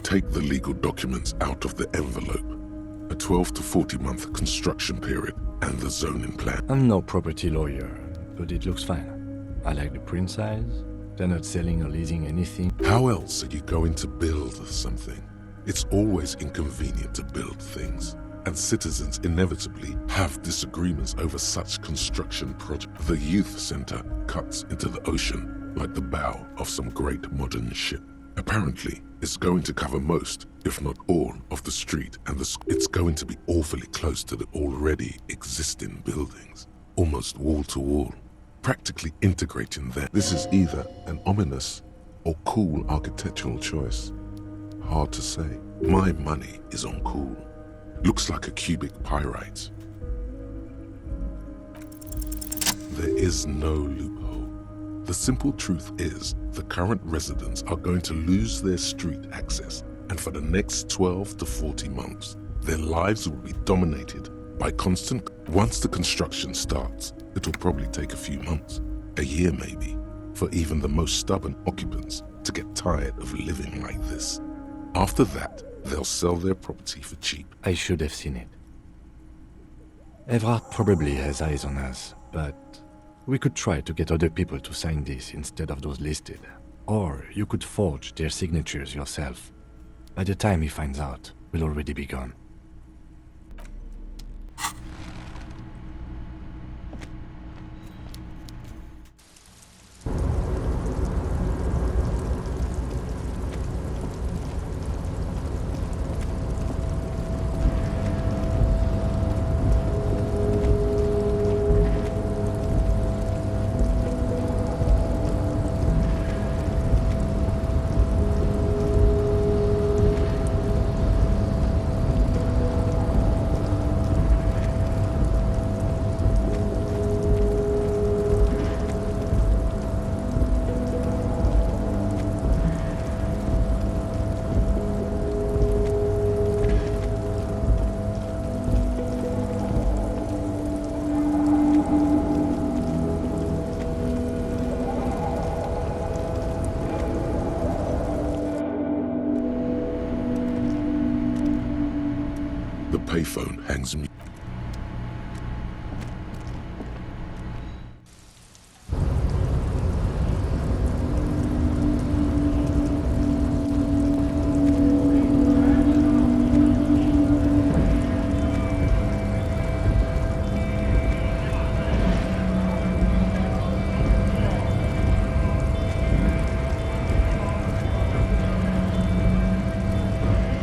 take the legal documents out of the envelope. A 12 to 40-month construction period and the zoning plan. I'm no property lawyer, but it looks fine. I like the print size. They're not selling or leasing anything. How else are you going to build something? It's always inconvenient to build things, and citizens inevitably have disagreements over such construction projects. The youth center cuts into the ocean like the bow of some great modern ship. Apparently, it's going to cover most, if not all, of the street, and it's going to be awfully close to the already existing buildings, almost wall to wall, practically integrating them. This is either an ominous or cool architectural choice. Hard to say. My money is on cool. Looks like a cubic pyrite. There is no loophole. The simple truth is, the current residents are going to lose their street access, and for the next 12 to 40 months, their lives will be dominated by constant. Once the construction starts, it'll probably take a few months, a year maybe, for even the most stubborn occupants to get tired of living like this. After that, they'll sell their property for cheap. I should have seen it. Evrard probably has eyes on us, but we could try to get other people to sign this instead of those listed. Or you could forge their signatures yourself. By the time he finds out, we'll already be gone. The payphone hangs me.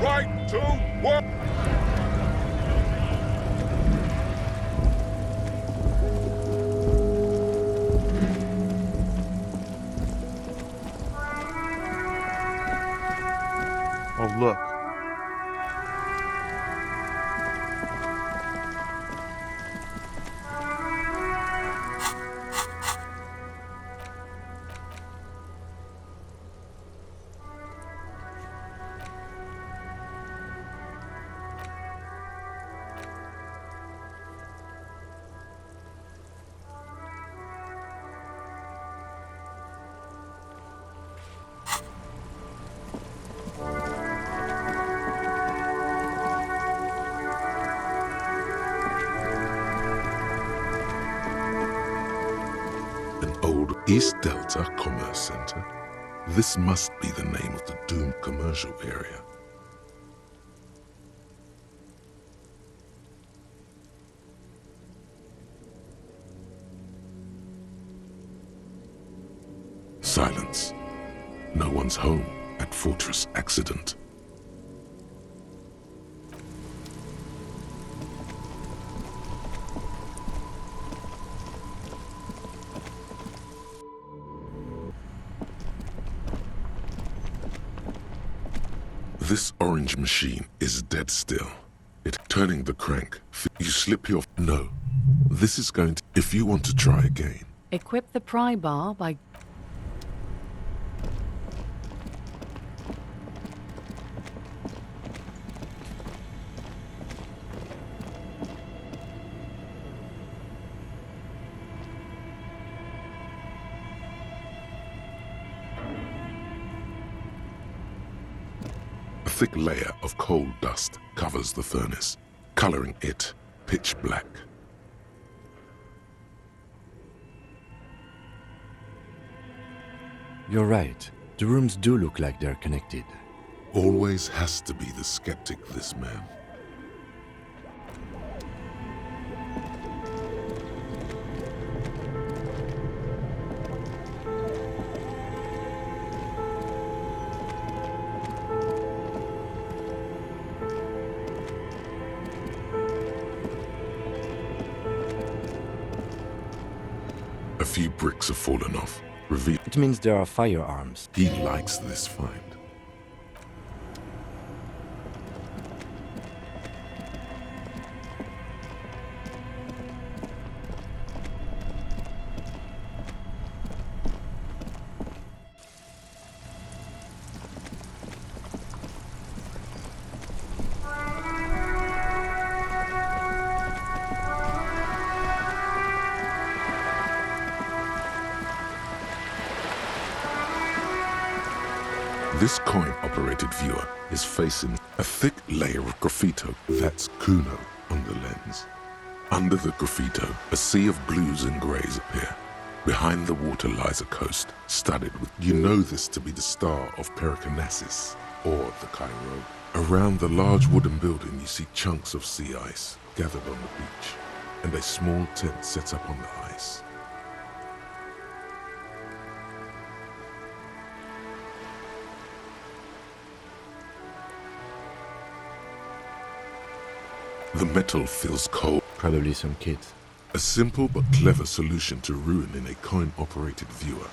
Right to work! Oh, look. An old East Delta Commerce Center. This must be the name of the doomed commercial area. Silence. No one's home at Fortress Accident. This orange machine is dead still. It's turning the crank. You slip your... No. This is going to... If you want to try again. Equip the pry bar by... thick layer of coal dust covers the furnace, coloring it pitch black. You're right. The rooms do look like they're connected. Always has to be the skeptic, this man. A few bricks have fallen off, revealing It means there are firearms. he likes this find. This coin-operated viewer is facing a thick layer of graffito that's Kuno on the lens. Under the graffito, a sea of blues and greys appear. Behind the water lies a coast studded with, you know this to be the star of Pericarnassus, or the Cairo. Around the large wooden building you see chunks of sea ice gathered on the beach, and a small tent set up on the ice. The metal feels cold. Probably some kids. A simple but clever solution to ruin in a coin-operated viewer.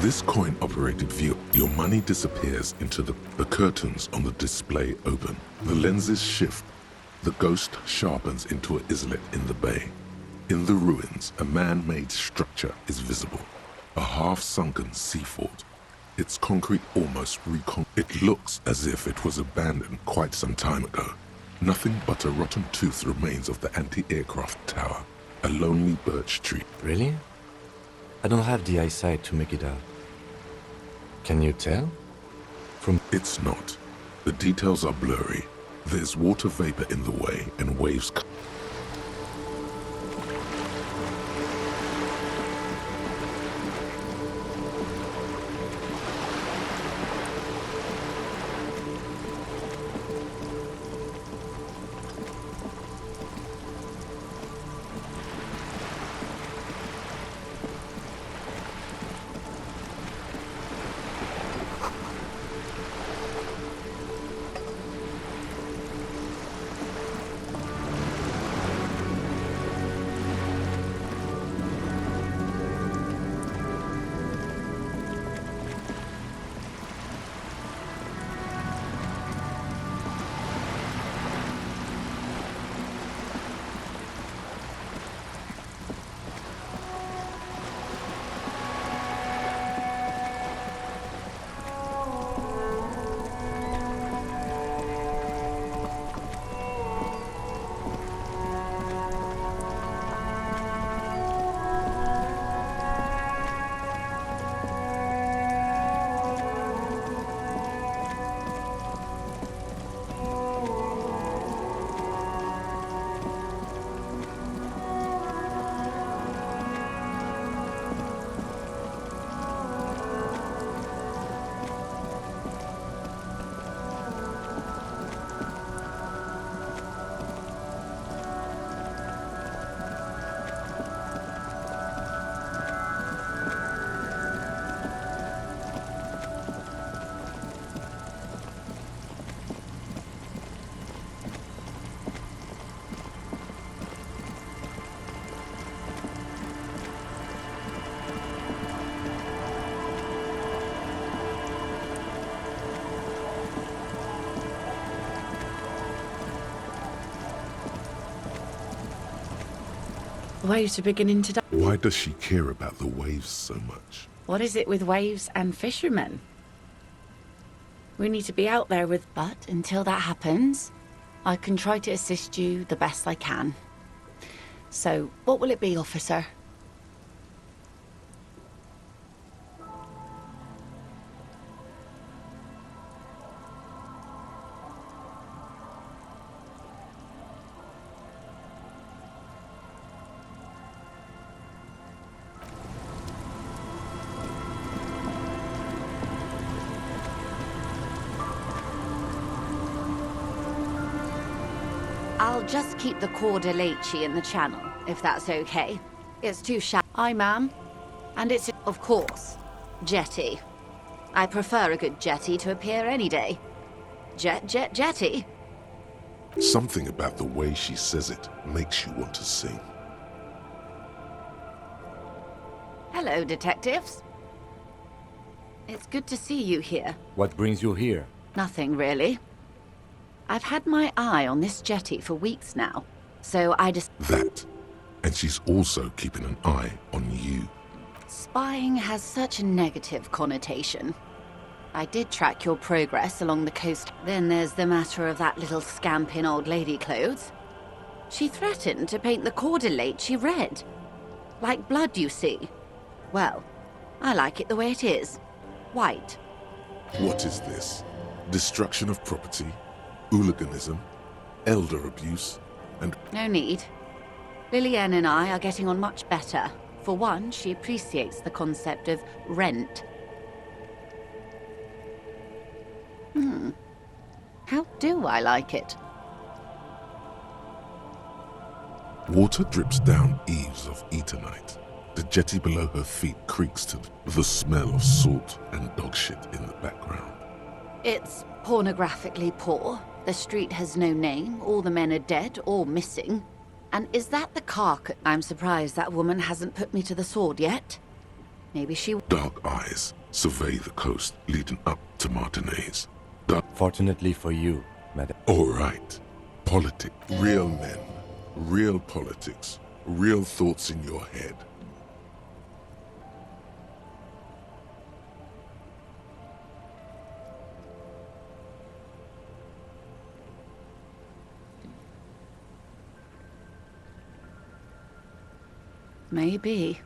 This coin-operated view, your money disappears into the curtains on the display open. The lenses shift. The ghost sharpens into an islet in the bay. In the ruins, a man-made structure is visible. A half-sunken sea fort. Its concrete almost It looks as if it was abandoned quite some time ago. Nothing but a rotten tooth remains of the anti-aircraft tower. A lonely birch tree. Really? I don't have the eyesight to make it out. Can you tell? It's not. The details are blurry. There's water vapor in the way and waves. Waves are beginning to die. Why does she care about the waves so much? What is it with waves and fishermen? We need to be out there with... But until that happens, I can try to assist you the best I can. So, what will it be, officer? I'll just keep the corda lacey in the channel, if that's okay. It's too shallow. Aye, ma'am. And it's, of course, jetty. I prefer a good jetty to appear any day. Jetty? Something about the way she says it makes you want to sing. Hello, detectives. It's good to see you here. What brings you here? Nothing, really. I've had my eye on this jetty for weeks now, so I just... That. And she's also keeping an eye on you. Spying has such a negative connotation. I did track your progress along the coast. Then there's the matter of that little scamp in old lady clothes. She threatened to paint the cordelate she read. Like blood, you see. Well, I like it the way it is. White. What is this? Destruction of property? Hooliganism? Elder abuse? And No need. Lillian and I are getting on much better. For one, she appreciates the concept of rent. How do I like it? water drips down eaves of Eternite. The jetty below her feet creaks to the smell of salt and dog shit in the background. It's pornographically poor. The street has no name. All the men are dead or missing. And is that the carcass? I'm surprised that woman hasn't put me to the sword yet. Maybe she... Dark eyes survey the coast leading up to Martinez. Fortunately for you, madam. All right. Politics. Real men. Real politics. Real thoughts in your head. Maybe.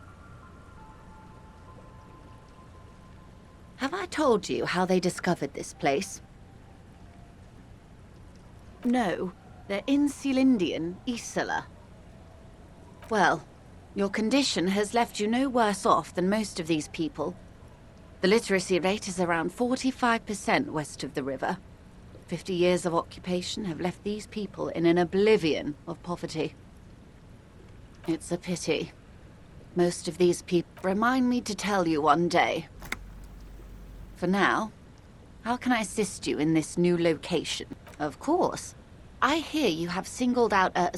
Have I told you how they discovered this place? No, they're in Sealindian, Isala. Well, your condition has left you no worse off than most of these people. The literacy rate is around 45% west of the river. 50 years of occupation have left these people in an oblivion of poverty. It's a pity. Most of these people remind me to tell you one day. For now, how can I assist you in this new location? Of course. I hear you have singled out a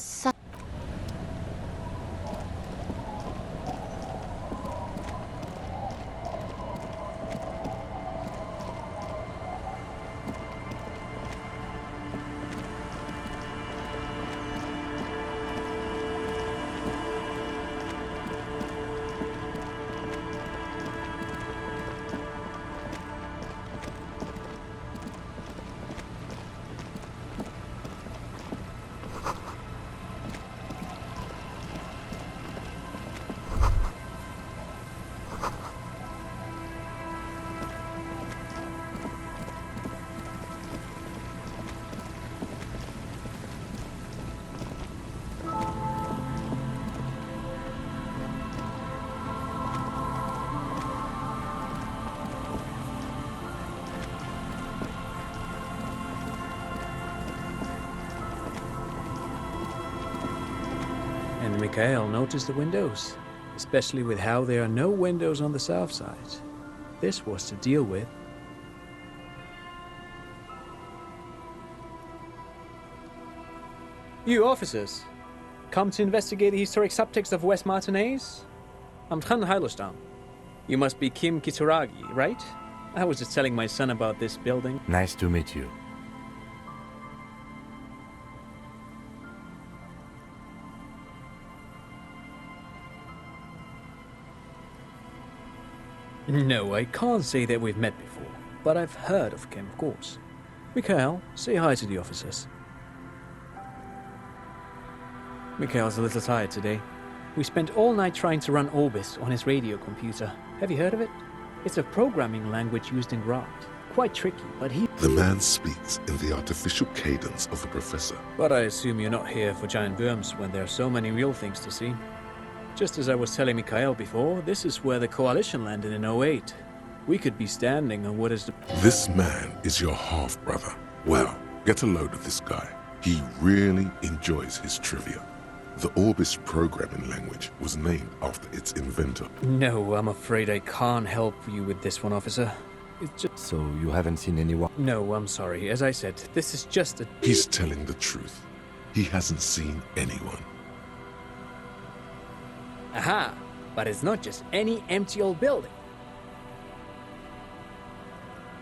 And Mikhail noticed the windows, especially with how there are no windows on the south side. This was to deal with. You officers, come to investigate the historic subtext of West Martinez? I'm Tran Heilostam. You must be Kim Kituragi, right? I was just telling my son about this building. Nice to meet you. No, I can't say that we've met before, but I've heard of Kim, of course. Mikhail, say hi to the officers. Mikhail's a little tired today. We spent all night trying to run Orbis on his radio computer. Have you heard of it? It's a programming language used in Grant. Quite tricky, but he... The man speaks in the artificial cadence of a professor. But I assume you're not here for giant worms when there are so many real things to see. Just as I was telling Mikhail before, this is where the Coalition landed in '08. We could be standing on what is the... This man is your half-brother. Well, get a load of this guy. He really enjoys his trivia. The Orbis programming language was named after its inventor. No, I'm afraid I can't help you with this one, officer. It's just... So you haven't seen anyone? No, I'm sorry. As I said, this is just a... He's telling the truth. He hasn't seen anyone. Aha! But it's not just any empty old building.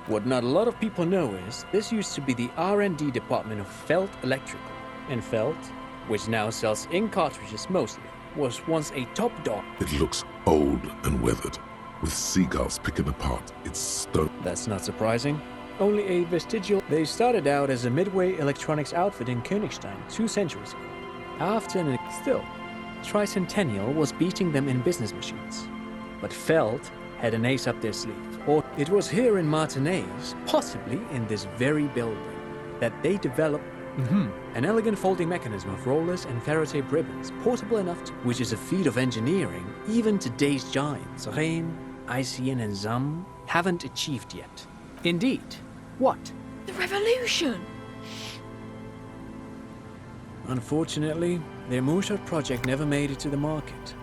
What not a lot of people know is, this used to be the R&D department of Felt Electrical. And Felt, which now sells ink cartridges mostly, was once a top dog. It looks old and weathered, with seagulls picking apart its stone. That's not surprising. Only a vestigial... They started out as a midway electronics outfit in Königstein 2 centuries ago. After an... Still, Tricentennial was beating them in business machines. But Felt had an ace up their sleeve. Or it was here in Martinez, possibly in this very building, that they developed an elegant folding mechanism of rollers and ferrotape ribbons, portable enough to, which is a feat of engineering even today's giants, Rehm, ICN and ZAM, haven't achieved yet. Indeed. What? The revolution! Unfortunately, their moonshot project never made it to the market.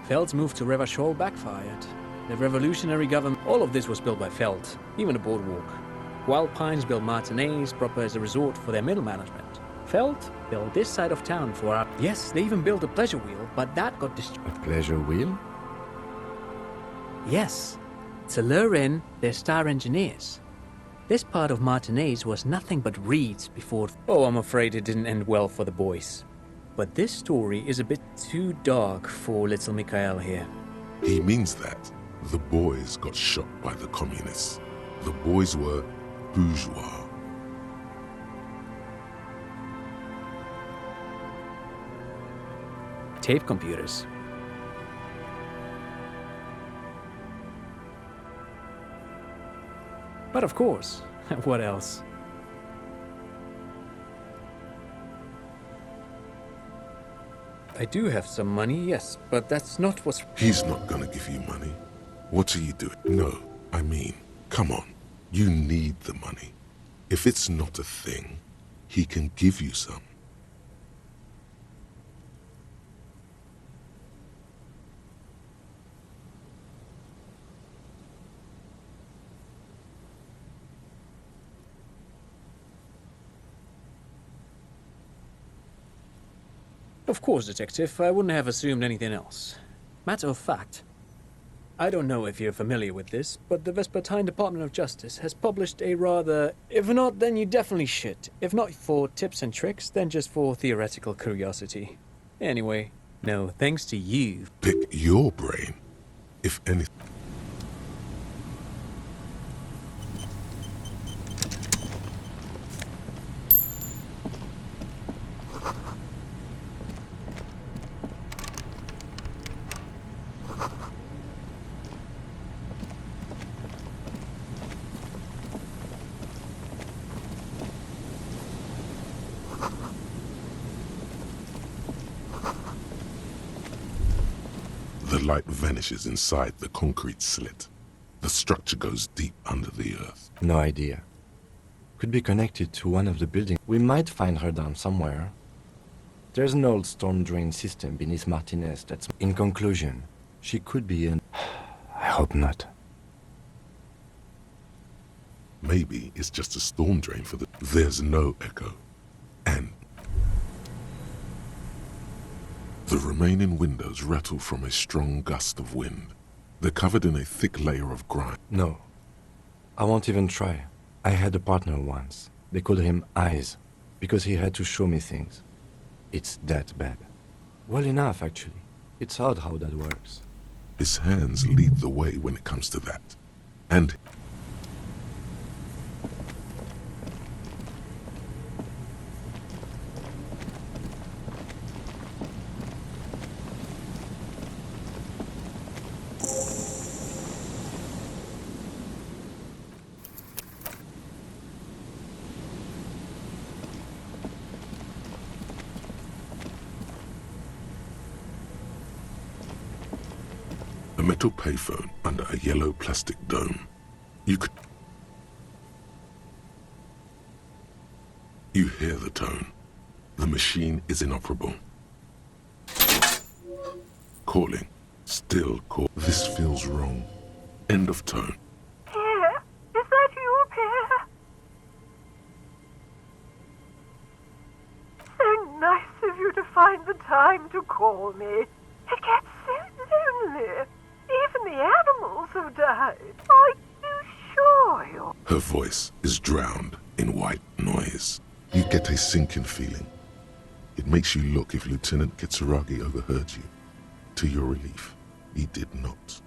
Feld's move to Revachol backfired. The revolutionary government... All of this was built by Feld, even the boardwalk. Wild Pines built Martinez proper as a resort for their middle management. Feld built this side of town for our... Yes, they even built a pleasure wheel, but that got destroyed. A pleasure wheel? Yes, to lure in their star engineers. This part of Martinez was nothing but reeds before... Oh, I'm afraid it didn't end well for the boys. But this story is a bit too dark for little Mikhail here. He means that the boys got shot by the communists. The boys were bourgeois. Tape computers. But of course, what else? I do have some money, yes, but that's not what's... He's not gonna give you money. What are you doing? No, I mean, come on. You need the money. If it's not a thing, he can give you some. Of course, Detective, I wouldn't have assumed anything else. Matter of fact, I don't know if you're familiar with this, but the Vespertine Department of Justice has published a rather... If not, then you definitely should. If not for tips and tricks, then just for theoretical curiosity. Anyway, no thanks to you. Pick your brain, if anything. The light vanishes inside the concrete slit. The structure goes deep under the earth. No idea. Could be connected to one of the buildings. We might find her down somewhere. There's an old storm drain system beneath Martinez that's... In conclusion, she could be in... I hope not. Maybe it's just a storm drain for the... There's no echo. And the remaining windows rattle from a strong gust of wind. They're covered in a thick layer of grime. No. I won't even try. I had a partner once. They called him Eyes, because he had to show me things. It's that bad. Well enough, actually. It's odd how that works. His hands lead the way when it comes to that. And a metal payphone under a yellow plastic dome. You hear the tone. The machine is inoperable. Calling. Still call. This feels wrong. End of tone. Pierre? Is that you, Pierre? So nice of you to find the time to call me. It gets so lonely. Even the animals have died. Are you sure you're... Her voice is drowned in white noise. You get a sinking feeling. It makes you look if Lieutenant Kitsuragi overheard you. To your relief, he did not.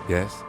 Yes?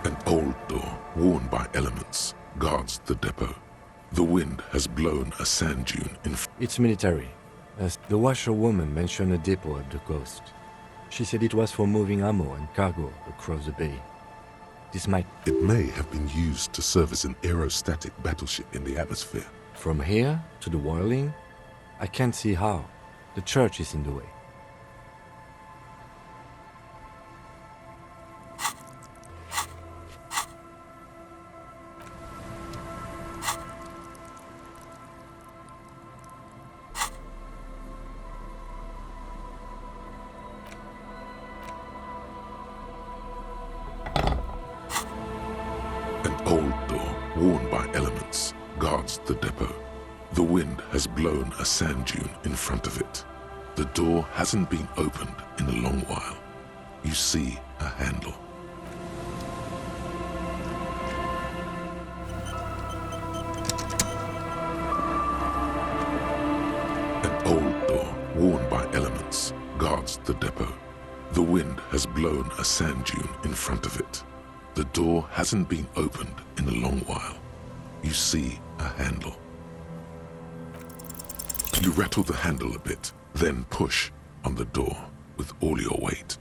An old door, worn by elements, guards the depot. The wind has blown a sand dune in It's military. As the washerwoman mentioned a depot at the coast. She said it was for moving ammo and cargo across the bay. This might... It may have been used to serve as an aerostatic battleship in the atmosphere. From here to the whirling, I can't see how. The church is in the way. An old door, worn by elements, guards the depot. The wind has blown a sand dune in front of it. The door hasn't been opened in a long while. You see a handle. An old door, worn by elements, guards the depot. The wind has blown a sand dune in front of it. The door hasn't been opened in a long while. You see a handle. You rattle the handle a bit, then push on the door with all your weight.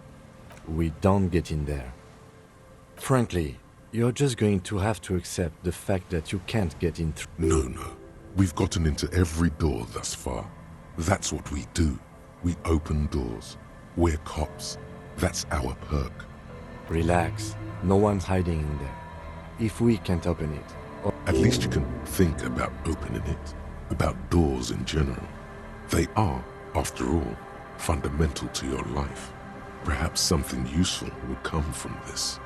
We don't get in there. Frankly, you're just going to have to accept the fact that you can't get in through. No. We've gotten into every door thus far. That's what we do. We open doors. We're cops. That's our perk. Relax. No one's hiding in there. If we can't open it, or At least you can think about opening it, about doors in general. They are, after all, fundamental to your life. Perhaps something useful will come from this.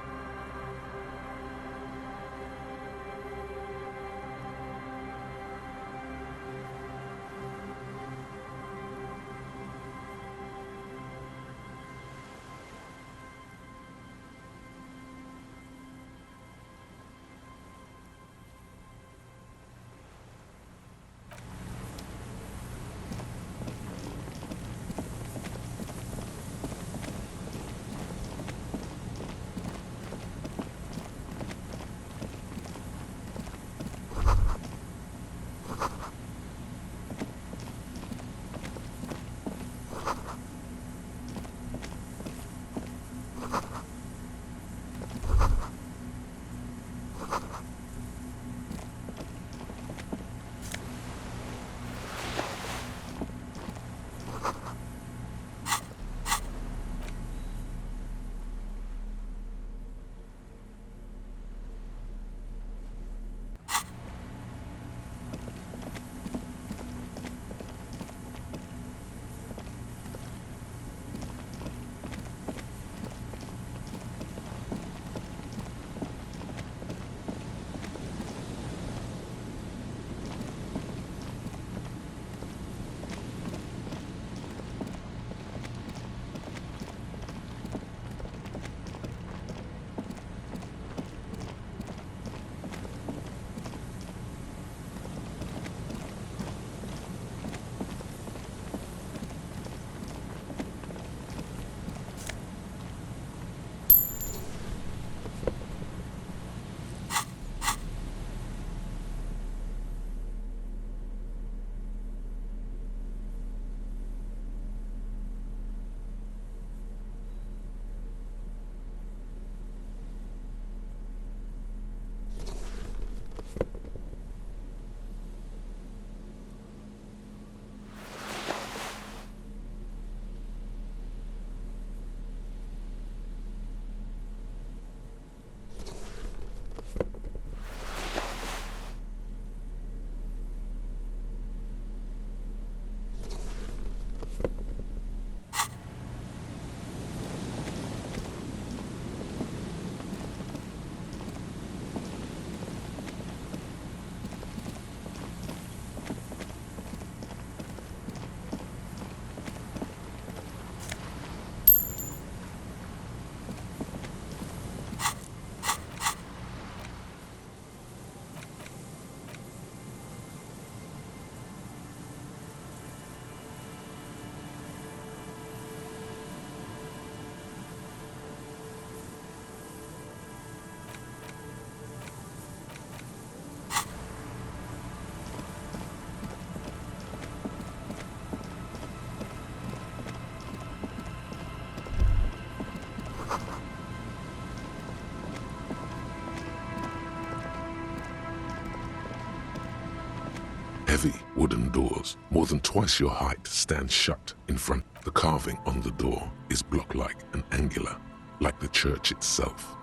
Heavy wooden doors, more than twice your height, stand shut in front. The carving on the door is block-like and angular, like the church itself.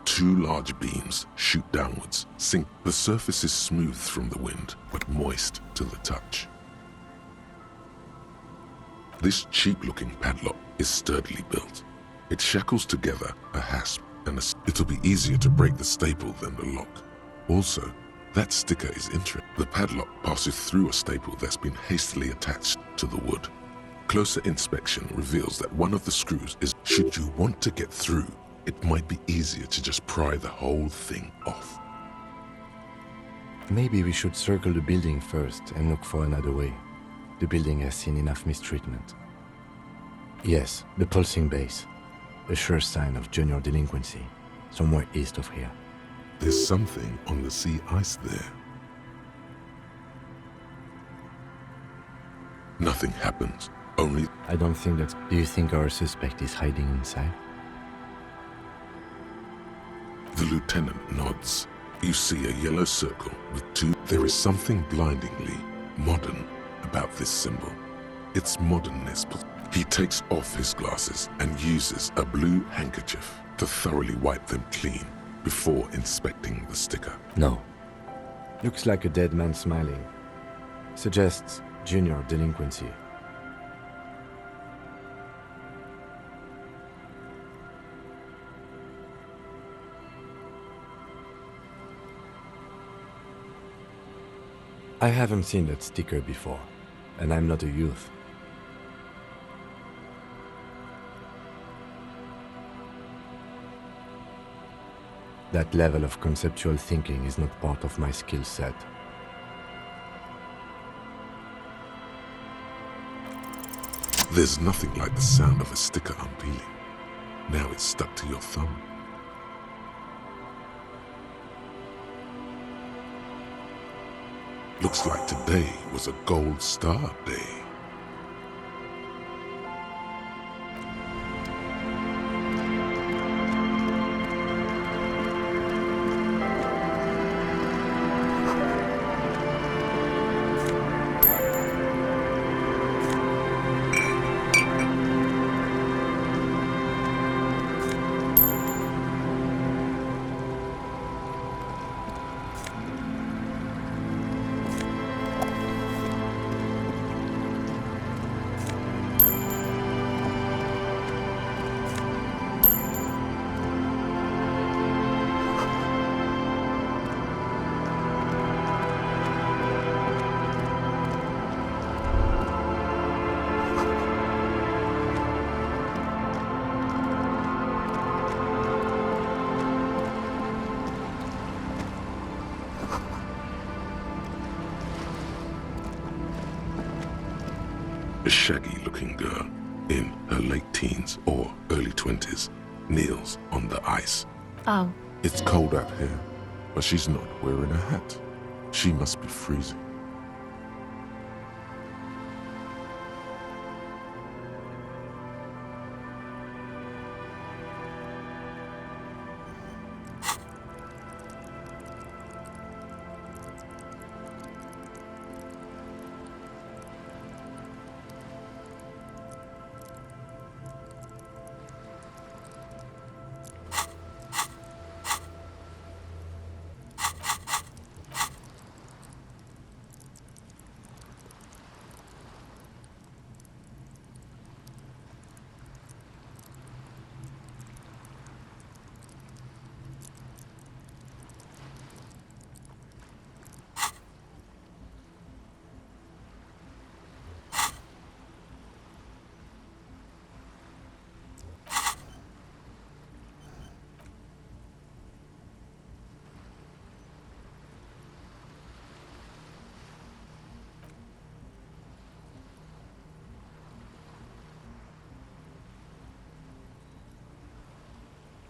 Two large beams shoot downwards, sink. The surface is smooth from the wind, but moist to the touch. This cheap-looking padlock is sturdily built. It shackles together a hasp and it'll be easier to break the staple than the lock. Also, that sticker is interesting. The padlock passes through a staple that's been hastily attached to the wood. Closer inspection reveals that one of the screws is... Should you want to get through, it might be easier to just pry the whole thing off. Maybe we should circle the building first and look for another way. The building has seen enough mistreatment. Yes, the pulsing base. A sure sign of junior delinquency, somewhere east of here. There's something on the sea ice there. Nothing happens, only... I don't think that's... Do you think our suspect is hiding inside? The lieutenant nods. You see a yellow circle with two... There is something blindingly modern about this symbol. Its modernness. He takes off his glasses and uses a blue handkerchief to thoroughly wipe them clean before inspecting the sticker. No. Looks like a dead man smiling. Suggests junior delinquency. I haven't seen that sticker before, and I'm not a youth. That level of conceptual thinking is not part of my skill set. There's nothing like the sound of a sticker unpeeling. Now it's stuck to your thumb. Looks like today was a gold star day. A shaggy-looking girl in her late teens or early 20s kneels on the ice. Oh. It's cold out here, but she's not wearing a hat. She must be freezing.